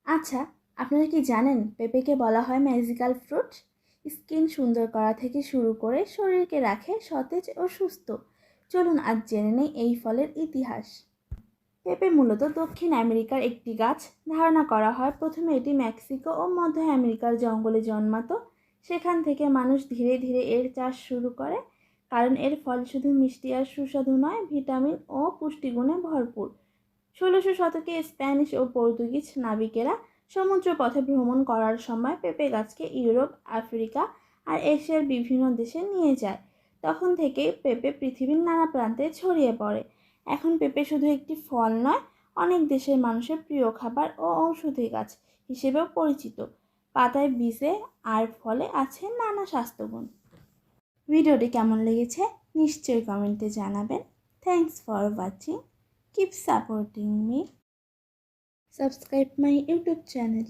আচ্ছা, আপনারা কি জানেন পেঁপেকে বলা হয় ম্যাজিক্যাল ফ্রুট? স্কিন সুন্দর করা থেকে শুরু করে শরীরকে রাখে সতেজ ও সুস্থ। চলুন আজ জেনে নেই এই ফলের ইতিহাস। পেঁপে মূলত দক্ষিণ আমেরিকার একটি গাছ। ধারণা করা হয় প্রথমে এটি মেক্সিকো ও মধ্য আমেরিকার জঙ্গলে জন্মাতো। সেখান থেকে মানুষ ধীরে ধীরে এর চাষ শুরু করে, কারণ এর ফল শুধু মিষ্টি আর সুস্বাদু নয়, ভিটামিন ও পুষ্টিগুণে ভরপুর। 1600 শতকে স্প্যানিশ ও পর্তুগিজ নাবিকেরা সমুদ্রপথে ভ্রমণ করার সময় পেঁপে গাছকে ইউরোপ, আফ্রিকা আর এশিয়ার বিভিন্ন দেশে নিয়ে যায়। তখন থেকেই পেঁপে পৃথিবীর নানা প্রান্তে ছড়িয়ে পড়ে। এখন পেঁপে শুধু একটি ফল নয়, অনেক দেশের মানুষের প্রিয় খাবার ও ঔষধি গাছ হিসেবেও পরিচিত। পাতায়, বীজে আর ফলে আছে নানা স্বাস্থ্যগুণ। ভিডিওটি কেমন লেগেছে নিশ্চয়ই কমেন্টে জানাবেন। Thanks for watching. Keep supporting me. Subscribe my YouTube channel.